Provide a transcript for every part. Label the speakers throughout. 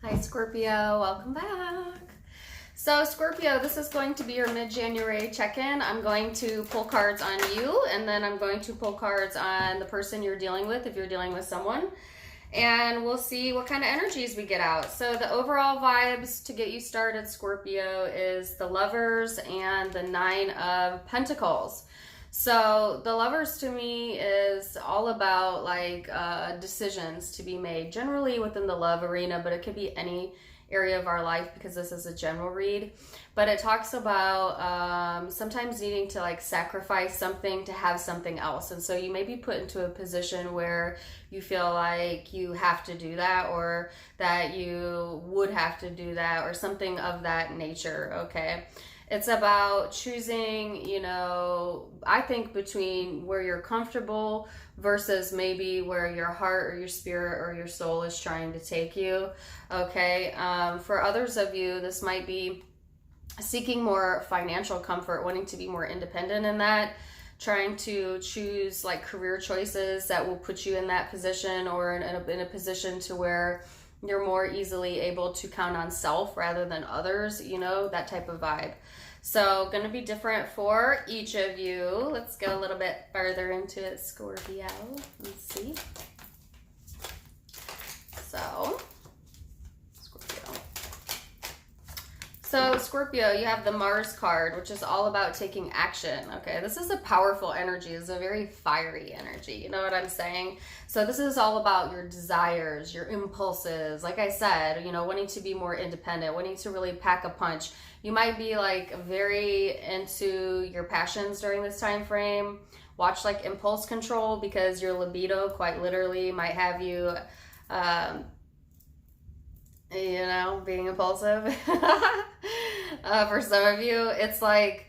Speaker 1: Hi Scorpio, welcome back. So Scorpio, this is going to be your mid-January check-in. I'm going to pull cards on you, and then I'm going to pull cards on the person you're dealing with if you're dealing with someone. And we'll see what kind of energies we get out. So the overall vibes to get you started, Scorpio, is the Lovers and the Nine of Pentacles. So the Lovers to me is all about like decisions to be made, generally within the love arena, but it could be any area of our life because this is a general read. But it talks about sometimes needing to like sacrifice something to have something else. And so you may be put into a position where you feel like you have to do that, or that you would have to do that, or something of that nature, okay? It's about choosing, I think between where you're comfortable versus maybe where your heart or your spirit or your soul is trying to take you, okay? For others of you, this might be seeking more financial comfort, wanting to be more independent in that, trying to choose like career choices that will put you in that position, or in a position to where you're more easily able to count on self rather than others, that type of vibe. So going to be different for each of you. Let's go a little bit further into it, Scorpio. Let's see. So Scorpio, you have the Mars card, which is all about taking action. Okay, this is a powerful energy. It's a very fiery energy. You know what I'm saying? So this is all about your desires, your impulses. Like I said, wanting to be more independent, wanting to really pack a punch. You might be like very into your passions during this time frame. Watch like impulse control, because your libido quite literally might have you being impulsive. For some of you, it's like,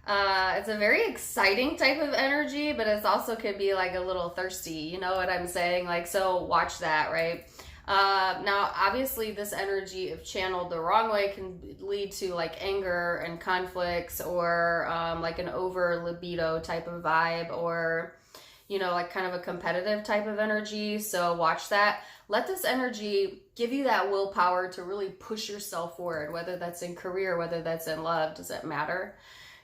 Speaker 1: it's a very exciting type of energy, but it's also could be like a little thirsty, you know what I'm saying? Like, so watch that, right? Now, obviously this energy, if channeled the wrong way, can lead to like anger and conflicts, or like an over libido type of vibe, or like kind of a competitive type of energy. So watch that. Let this energy give you that willpower to really push yourself forward, whether that's in career, whether that's in love, doesn't matter,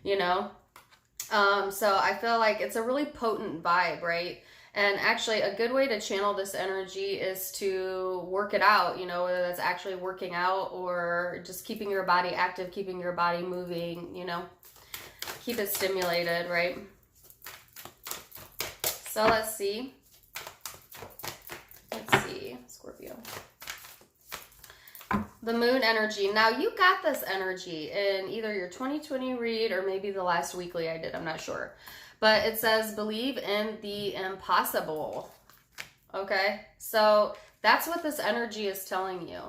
Speaker 1: So I feel like it's a really potent vibe, right? And actually a good way to channel this energy is to work it out, whether that's actually working out or just keeping your body active, keeping your body moving, keep it stimulated, right? So let's see, Scorpio. The moon energy. Now you got this energy in either your 2020 read or maybe the last weekly I did, I'm not sure. But it says, believe in the impossible. Okay, so that's what this energy is telling you.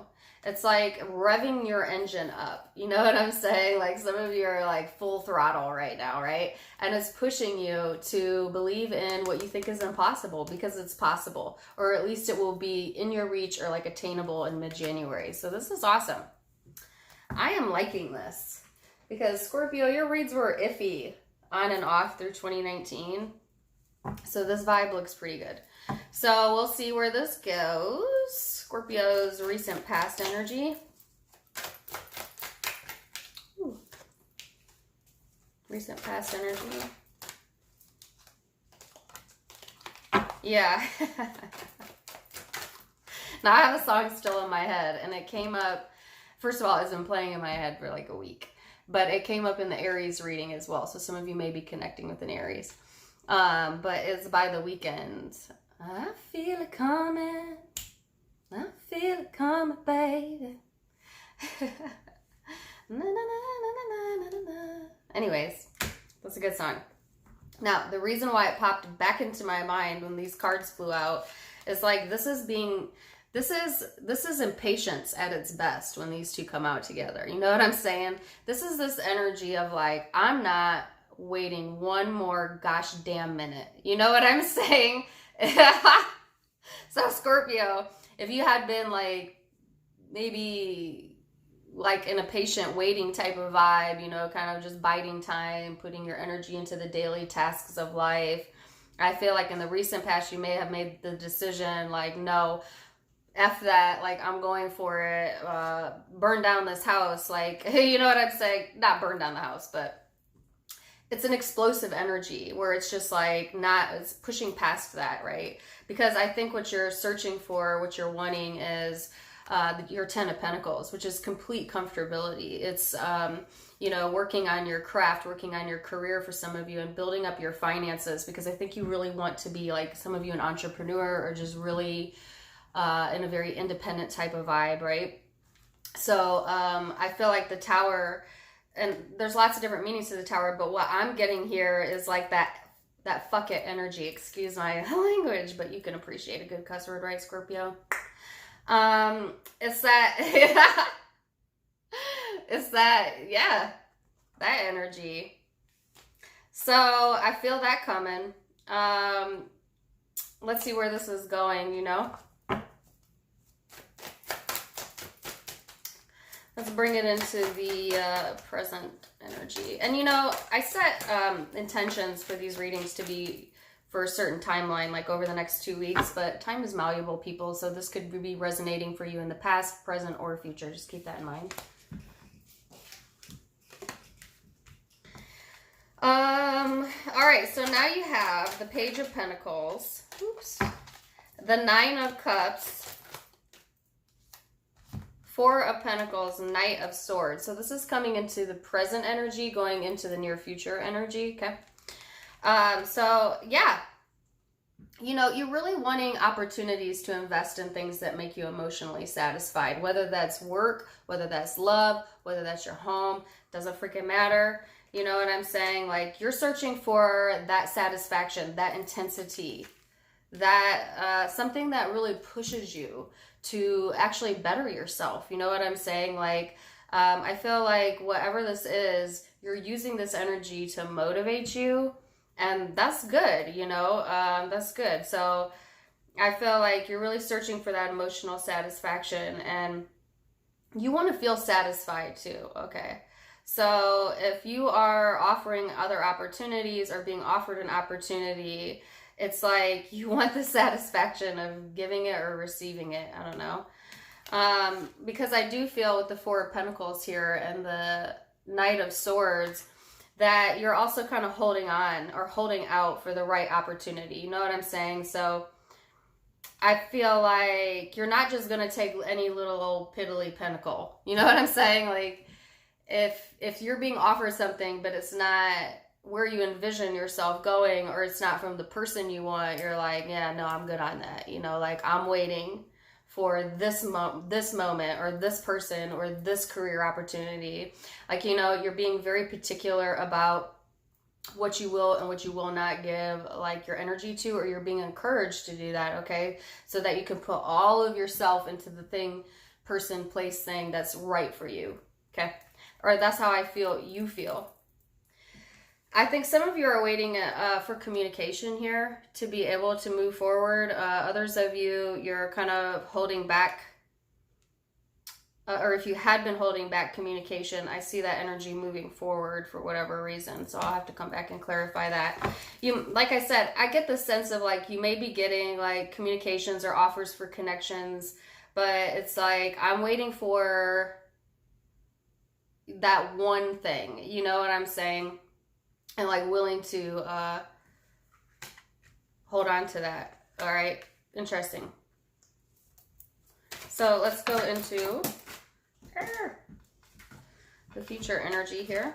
Speaker 1: It's like revving your engine up. You know what I'm saying? Like some of you are like full throttle right now, right? And it's pushing you to believe in what you think is impossible, because it's possible, or at least it will be in your reach or like attainable in mid-January. So this is awesome. I am liking this because Scorpio, your reads were iffy on and off through 2019. So this vibe looks pretty good. So we'll see where this goes. Scorpio's recent past energy. Ooh. Recent past energy. Yeah. Now I have a song still in my head, and it came up, first of all, it's been playing in my head for like a week, but it came up in the Aries reading as well. So some of you may be connecting with an Aries. But it's by The Weeknd. I feel it coming. I feel it coming, baby. Na, na, na, na, na, na. Anyways, that's a good song. Now, the reason why it popped back into my mind when these cards flew out is like, this is impatience at its best when these two come out together. You know what I'm saying? This is this energy of like, I'm not waiting one more gosh damn minute. You know what I'm saying? So Scorpio, if you had been like maybe like in a patient waiting type of vibe, kind of just biding time, putting your energy into the daily tasks of life, I feel like in the recent past you may have made the decision like, no, F that, like, I'm going for it, burn down this house, like, you know what I'm saying? Not burn down the house, but it's an explosive energy where it's just like it's pushing past that, right? Because I think what you're searching for, what you're wanting is your 10 of Pentacles, which is complete comfortability. It's, working on your craft, working on your career for some of you, and building up your finances, because I think you really want to be, like, some of you, an entrepreneur, or just really in a very independent type of vibe, right? So I feel like the Tower, and there's lots of different meanings to the Tower, but what I'm getting here is like that fuck it energy. Excuse my language, but you can appreciate a good cuss word, right, Scorpio? It's that it's that, yeah, that energy. So I feel that coming. Let's see where this is going, you know? Let's bring it into the present energy. And, you know, I set intentions for these readings to be for a certain timeline, like over the next 2 weeks, but time is malleable, people, so this could be resonating for you in the past, present, or future. Just keep that in mind. All right, so now you have the Page of Pentacles, oops, the Nine of Cups, Four of Pentacles, Knight of Swords. So this is coming into the present energy, going into the near future energy, okay? So yeah, you know, you're really wanting opportunities to invest in things that make you emotionally satisfied, whether that's work, whether that's love, whether that's your home, doesn't freaking matter. You know what I'm saying? Like, you're searching for that satisfaction, that intensity, that something that really pushes you to actually better yourself. You know what I'm saying? Like, I feel like whatever this is, you're using this energy to motivate you, and that's good, you know, that's good. So I feel like you're really searching for that emotional satisfaction, and you want to feel satisfied too, okay? So if you are offering other opportunities or being offered an opportunity, it's like you want the satisfaction of giving it or receiving it. I don't know. Because I do feel with the Four of Pentacles here and the Knight of Swords that you're also kind of holding on or holding out for the right opportunity. You know what I'm saying? So I feel like you're not just going to take any little old piddly pentacle. You know what I'm saying? Like, if you're being offered something, but it's not where you envision yourself going, or it's not from the person you want, you're like, yeah, no, I'm good on that. You know, like, I'm waiting for this moment or this person or this career opportunity. Like, you know, you're being very particular about what you will and what you will not give, like, your energy to, or you're being encouraged to do that, okay? So that you can put all of yourself into the thing, person, place, thing that's right for you, okay? Or that's how I feel you feel. I think some of you are waiting for communication here to be able to move forward. Others of you, you're kind of holding back, or if you had been holding back communication, I see that energy moving forward for whatever reason. So I'll have to come back and clarify that. You, like I said, I get the sense of, like, you may be getting, like, communications or offers for connections, but it's like, I'm waiting for that one thing. You know what I'm saying? And, like, willing to hold on to that. All right. Interesting. So let's go into the future energy here.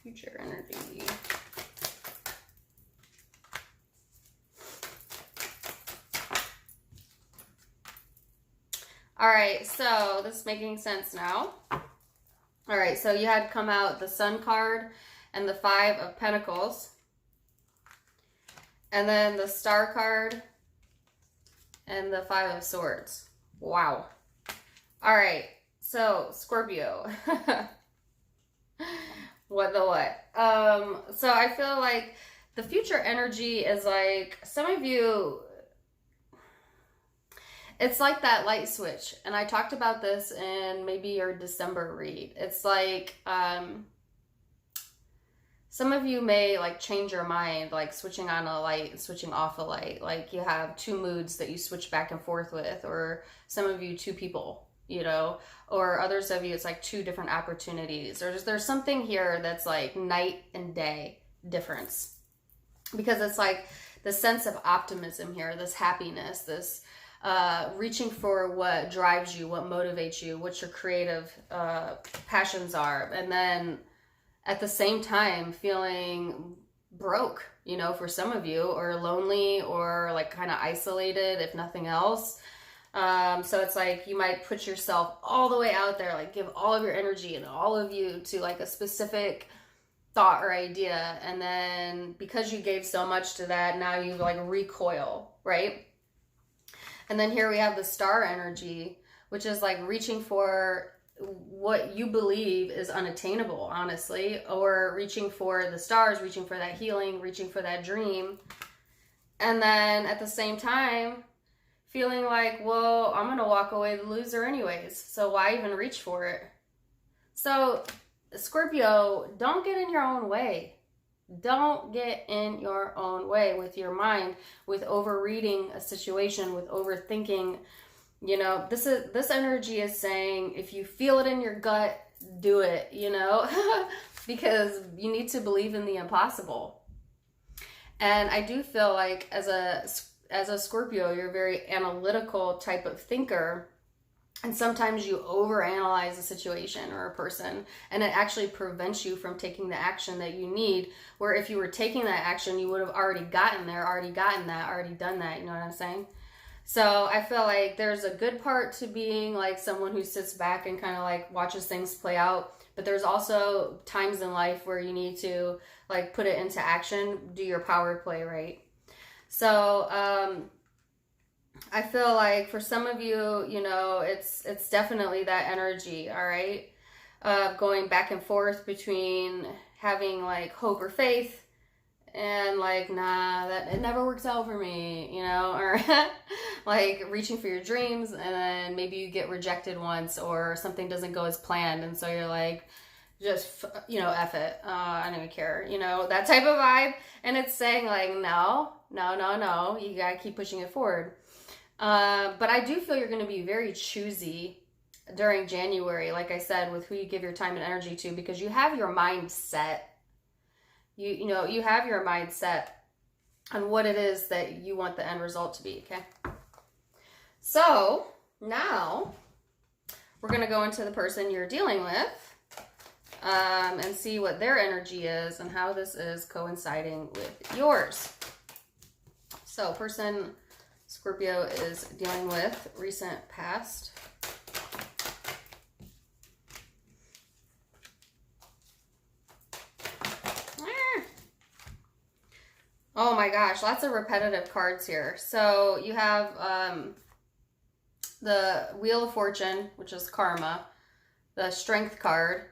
Speaker 1: Future energy. All right, so this is making sense now. All right, so you had come out the Sun card and the Five of Pentacles. And then the Star card and the Five of Swords. Wow. All right, so Scorpio. What the what? So I feel like the future energy is like, some of you, it's like that light switch. And I talked about this in maybe your December read. It's like, some of you may like change your mind, like switching on a light and switching off a light. Like you have two moods that you switch back and forth with, or some of you two people, you know, or others of you it's like two different opportunities. Or there's something here that's like night and day difference, because it's like the sense of optimism here, this happiness, this reaching for what drives you, what motivates you, what your creative passions are, and then at the same time feeling broke, you know, for some of you, or lonely, or like kind of isolated, if nothing else. So it's like you might put yourself all the way out there, like give all of your energy and all of you to like a specific thought or idea, and then because you gave so much to that, now you like recoil, right? And then here we have the star energy, which is like reaching for what you believe is unattainable, honestly, or reaching for the stars, reaching for that healing, reaching for that dream. And then at the same time, feeling like, well, I'm going to walk away the loser anyways, so why even reach for it? So, Scorpio, don't get in your own way. Don't get in your own way with your mind, with overreading a situation, with overthinking. You know, this energy is saying, if you feel it in your gut, do it, you know, because you need to believe in the impossible. And I do feel like as a Scorpio, you're a very analytical type of thinker. And sometimes you overanalyze a situation or a person, and it actually prevents you from taking the action that you need. Where if you were taking that action, you would have already gotten there, already gotten that, already done that. You know what I'm saying? So I feel like there's a good part to being like someone who sits back and kind of like watches things play out. But there's also times in life where you need to like put it into action, do your power play, right? So, I feel like for some of you, you know, it's definitely that energy, all right? Going back and forth between having like hope or faith and like, nah, that it never works out for me, you know, or like reaching for your dreams, and then maybe you get rejected once, or something doesn't go as planned, and so you're like, just, you know, F it, I don't even care, you know, that type of vibe. And it's saying like, no, you gotta keep pushing it forward. But I do feel you're going to be very choosy during January, like I said, with who you give your time and energy to, because you have your mind set. You know, you have your mind set on what it is that you want the end result to be, okay? So now we're going to go into the person you're dealing with and see what their energy is and how this is coinciding with yours. So person Scorpio is dealing with recent past. Oh my gosh, lots of repetitive cards here. So you have the Wheel of Fortune, which is karma, the Strength card.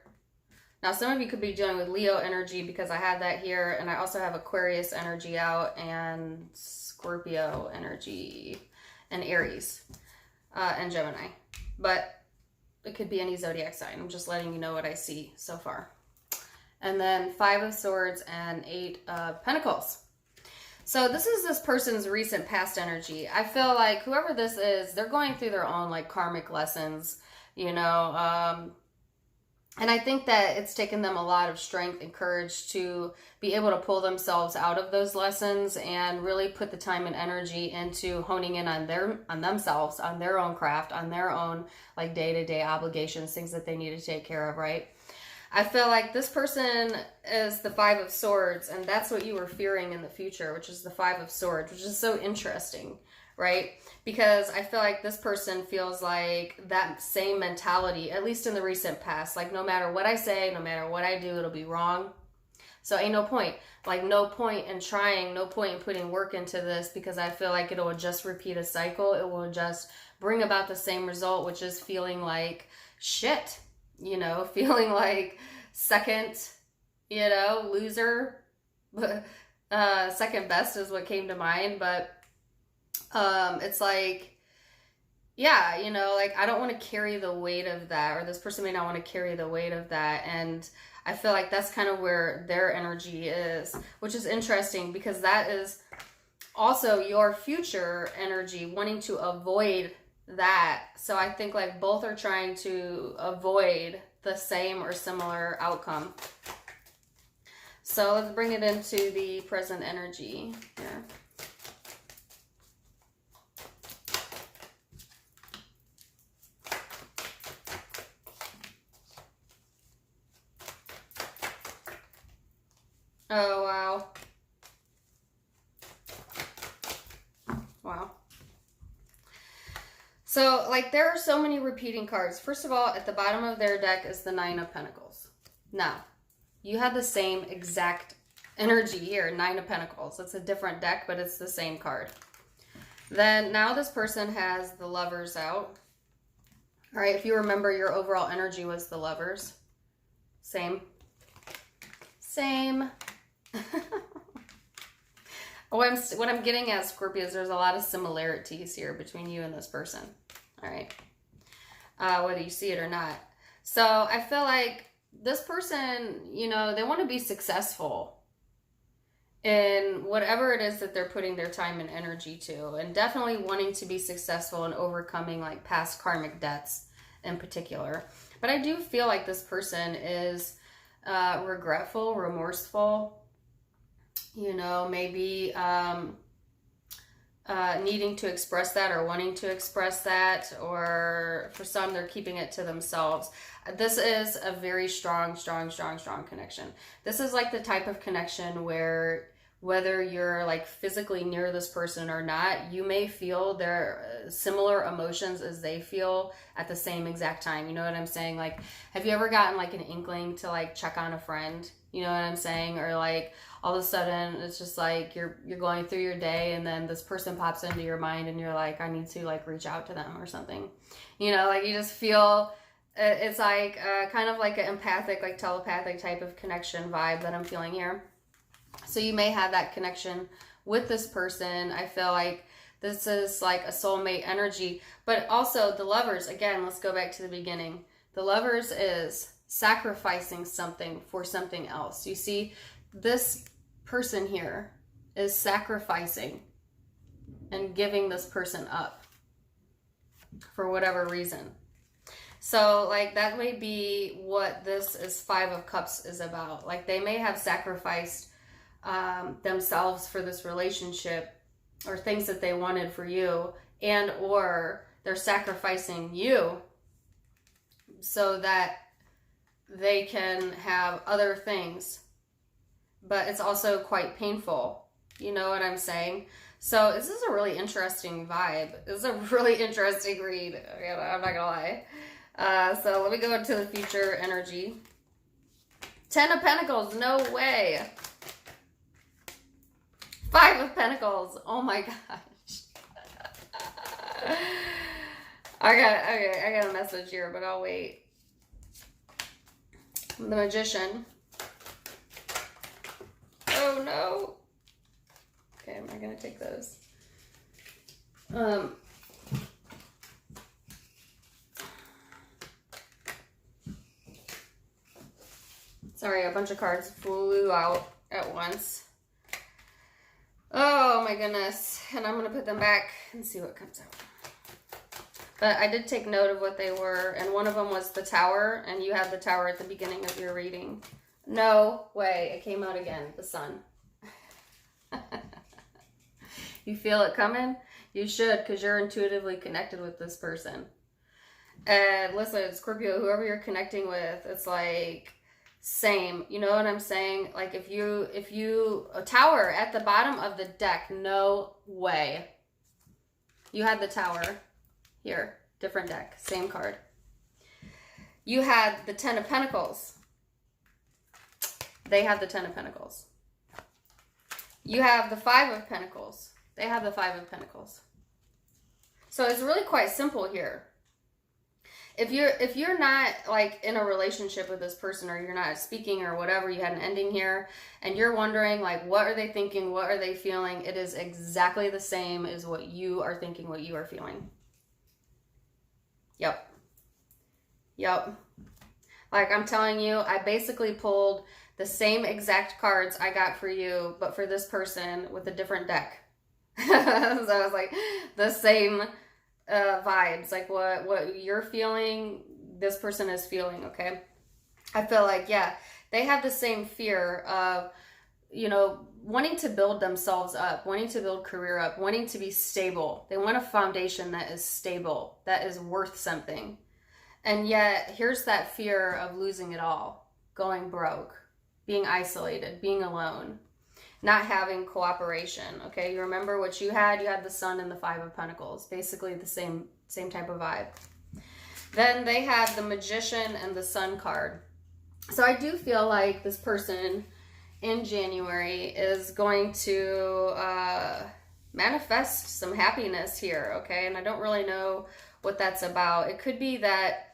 Speaker 1: Now some of you could be dealing with Leo energy because I have that here, and I also have Aquarius energy out, and Scorpio energy, and Aries, and Gemini. But it could be any zodiac sign. I'm just letting you know what I see so far. And then 5 of Swords and 8 of Pentacles. So this is this person's recent past energy. I feel like whoever this is, they're going through their own like karmic lessons, you know, and I think that it's taken them a lot of strength and courage to be able to pull themselves out of those lessons and really put the time and energy into honing in on themselves, on their own craft, on their own like day-to-day obligations, things that they need to take care of, right? I feel like this person is the 5 of Swords, and that's what you were fearing in the future, which is the 5 of Swords, which is so interesting, right? Because I feel like this person feels like that same mentality, at least in the recent past, like no matter what I say, no matter what I do, it'll be wrong. So ain't no point, like no point in trying, no point in putting work into this, because I feel like it will just repeat a cycle. It will just bring about the same result, which is feeling like shit. You know, feeling like second, you know, loser, second best is what came to mind. But it's like, yeah, you know, like I don't want to carry the weight of that, or this person may not want to carry the weight of that. And I feel like that's kind of where their energy is, which is interesting because that is also your future energy wanting to avoid that. So I think like both are trying to avoid the same or similar outcome. So let's bring it into the present energy here. Oh, wow. Wow. So, like, there are so many repeating cards. First of all, at the bottom of their deck is the Nine of Pentacles. Now, you have the same exact energy here, Nine of Pentacles. It's a different deck, but it's the same card. Then, now this person has the Lovers out. All right, if you remember, your overall energy was the Lovers. Same. Same. What I'm getting at, Scorpio, is there's a lot of similarities here between you and this person. All right. Whether you see it or not. So I feel like this person, you know, they want to be successful in whatever it is that they're putting their time and energy to, and definitely wanting to be successful in overcoming like past karmic debts in particular. But I do feel like this person is regretful, remorseful, you know, maybe needing to express that or wanting to express that, or for some, they're keeping it to themselves. This is a very strong connection. This is like the type of connection where whether you're like physically near this person or not, you may feel their similar emotions as they feel at the same exact time. You know what I'm saying? Like, have you ever gotten like an inkling to like check on a friend? You know what I'm saying? Or like all of a sudden it's just like you're going through your day and then this person pops into your mind and you're like, I need to like reach out to them or something. You know, like you just feel it's like kind of like an empathic, like telepathic type of connection vibe that I'm feeling here. So you may have that connection with this person. I feel like this is like a soulmate energy. But also the Lovers, again, let's go back to the beginning. The Lovers is sacrificing something for something else. You see, this person here is sacrificing and giving this person up for whatever reason. So like that may be what this is Five of Cups is about. Like they may have sacrificed themselves for this relationship or things that they wanted for you, and or they're sacrificing you so that they can have other things, but it's also quite painful. You know what I'm saying? So this is a really interesting vibe. This is a really interesting read. I'm not gonna lie. So let me go into the future energy. Ten of Pentacles, no way. Five of Pentacles, oh my gosh. I got a message here, but I'll wait. The Magician. Oh no. Okay, I'm not gonna take those. Sorry, a bunch of cards flew out at once. Oh my goodness. And I'm gonna put them back and see what comes out. But I did take note of what they were, and one of them was the Tower, and you had the Tower at the beginning of your reading. No way, it came out again, the Sun. You feel it coming? You should, because you're intuitively connected with this person. And listen, Scorpio, whoever you're connecting with, it's like, same. You know what I'm saying? Like if you, a Tower at the bottom of the deck, no way. You had the Tower. Here, different deck, same card. You had the Ten of Pentacles. They have the Ten of Pentacles. You have the Five of Pentacles. They have the Five of Pentacles. So it's really quite simple here. If you're not like in a relationship with this person, or you're not speaking or whatever, you had an ending here, and you're wondering like, what are they thinking? What are they feeling? It is exactly the same as what you are thinking, what you are feeling. Yep. Yep. Like I'm telling you, I basically pulled the same exact cards I got for you, but for this person with a different deck. So I was like, the same vibes, like what you're feeling, this person is feeling, okay? I feel like, yeah, they have the same fear of, wanting to build themselves up, wanting to build career up, wanting to be stable. They want a foundation that is stable, that is worth something. And yet, here's that fear of losing it all, going broke, being isolated, being alone, not having cooperation, okay? You remember what you had? You had the Sun and the Five of Pentacles, basically the same type of vibe. Then they have the Magician and the Sun card. So I do feel like this person in January is going to manifest some happiness here, okay? And I don't really know what that's about. It could be that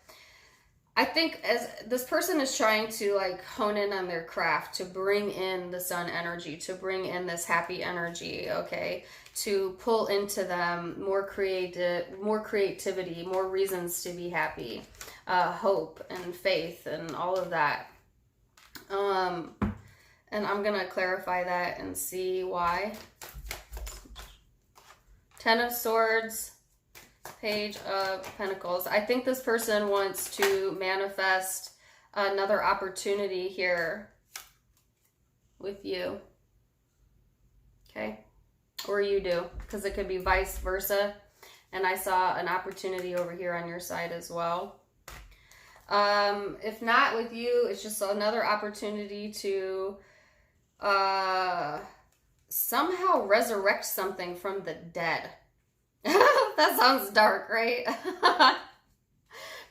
Speaker 1: I think as this person is trying to like hone in on their craft, to bring in the Sun energy, to bring in this happy energy, okay? To pull into them more creativity, more reasons to be happy, hope and faith and all of that. And I'm going to clarify that and see why. Ten of Swords, Page of Pentacles. I think this person wants to manifest another opportunity here with you. Okay? Or you do, because it could be vice versa. And I saw an opportunity over here on your side as well. If not with you, it's just another opportunity to somehow resurrect something from the dead. That sounds dark, right?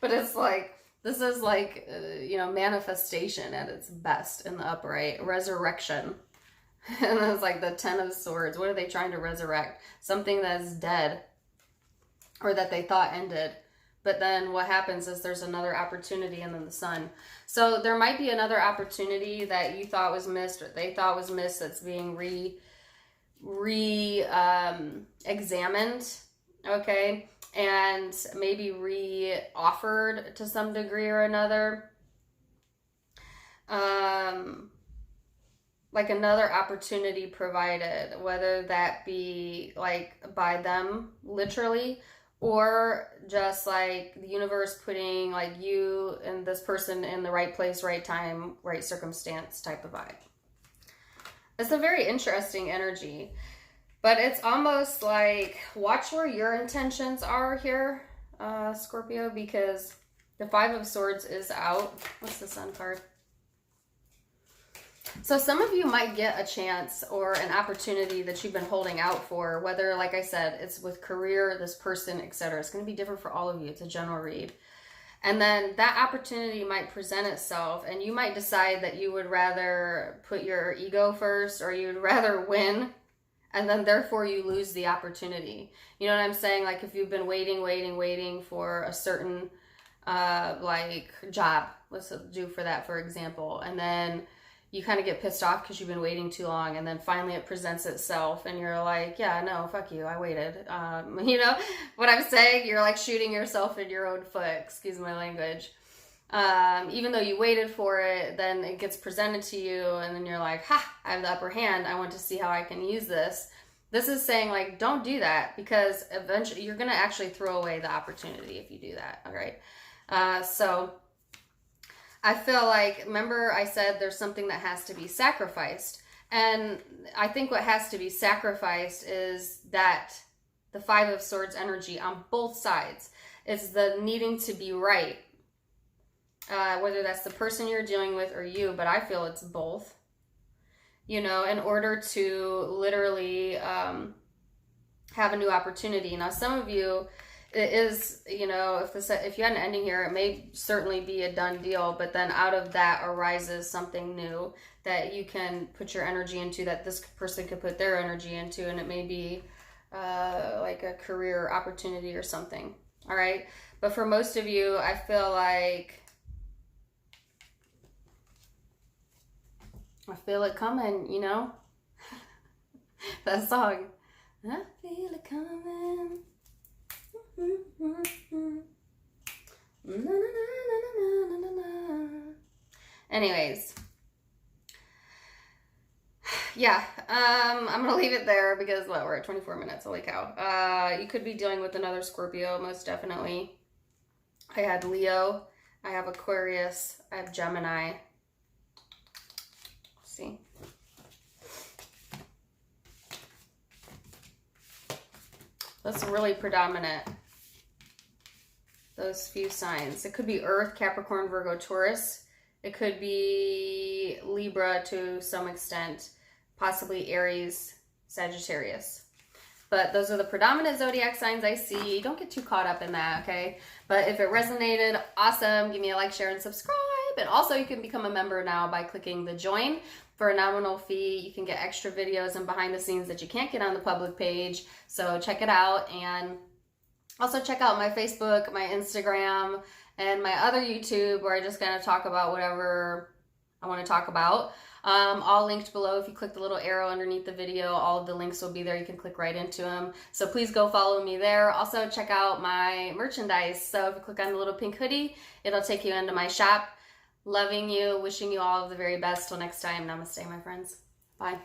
Speaker 1: But it's like, this is like, manifestation at its best in the upright. Resurrection. And it's like the Ten of Swords. What are they trying to resurrect? Something that's dead or that they thought ended. But then what happens is there's another opportunity and then the Sun. So there might be another opportunity that you thought was missed or they thought was missed that's being examined, okay? And maybe re-offered to some degree or another. Like another opportunity provided, whether that be like by them literally, or just like the universe putting like you and this person in the right place, right time, right circumstance type of vibe. It's a very interesting energy, but it's almost like watch where your intentions are here, Scorpio, because the Five of Swords is out. What's the Sun card? So some of you might get a chance or an opportunity that you've been holding out for, whether, like I said, it's with career, this person, etc. It's going to be different for all of you. It's a general read. And then that opportunity might present itself, and you might decide that you would rather put your ego first, or you'd rather win, and then therefore you lose the opportunity. You know what I'm saying? Like if you've been waiting for a certain like job, let's do for that, for example, and then you kind of get pissed off because you've been waiting too long, and then finally it presents itself and you're like, yeah, no, fuck you, I waited. You know what I'm saying? You're like shooting yourself in your own foot, excuse my language. Even though you waited for it, then it gets presented to you and then you're like, ha, I have the upper hand, I want to see how I can use this. This is saying like, don't do that, because eventually you're going to actually throw away the opportunity if you do that. All right. So I feel like, remember I said there's something that has to be sacrificed. And I think what has to be sacrificed is that the Five of Swords energy on both sides. It's the needing to be right. Whether that's the person you're dealing with or you, but I feel it's both. You know, in order to literally have a new opportunity. Now, some of you, it is, you know, if you had an ending here, it may certainly be a done deal, but then out of that arises something new that you can put your energy into, that this person could put their energy into, and it may be like a career opportunity or something. All right. But for most of you, I feel like I feel it coming, you know? That song. I feel it coming. Anyways, yeah, I'm gonna leave it there because what, we're at 24 minutes, holy cow. You could be dealing with another Scorpio, most definitely. I had Leo, I have Aquarius, I have Gemini. See? That's really predominant, those few signs. It could be Earth, Capricorn, Virgo, Taurus. It could be Libra to some extent, possibly Aries, Sagittarius. But those are the predominant zodiac signs I see. Don't get too caught up in that, okay? But if it resonated, awesome. Give me a like, share, and subscribe. And also you can become a member now by clicking the join. For a nominal fee, you can get extra videos and behind the scenes that you can't get on the public page. So check it out. And also check out my Facebook, my Instagram, and my other YouTube where I just kind of talk about whatever I want to talk about. All linked below. If you click the little arrow underneath the video, all of the links will be there. You can click right into them. So please go follow me there. Also check out my merchandise. So if you click on the little pink hoodie, it'll take you into my shop. Loving you, wishing you all of the very best. Till next time, namaste, my friends. Bye.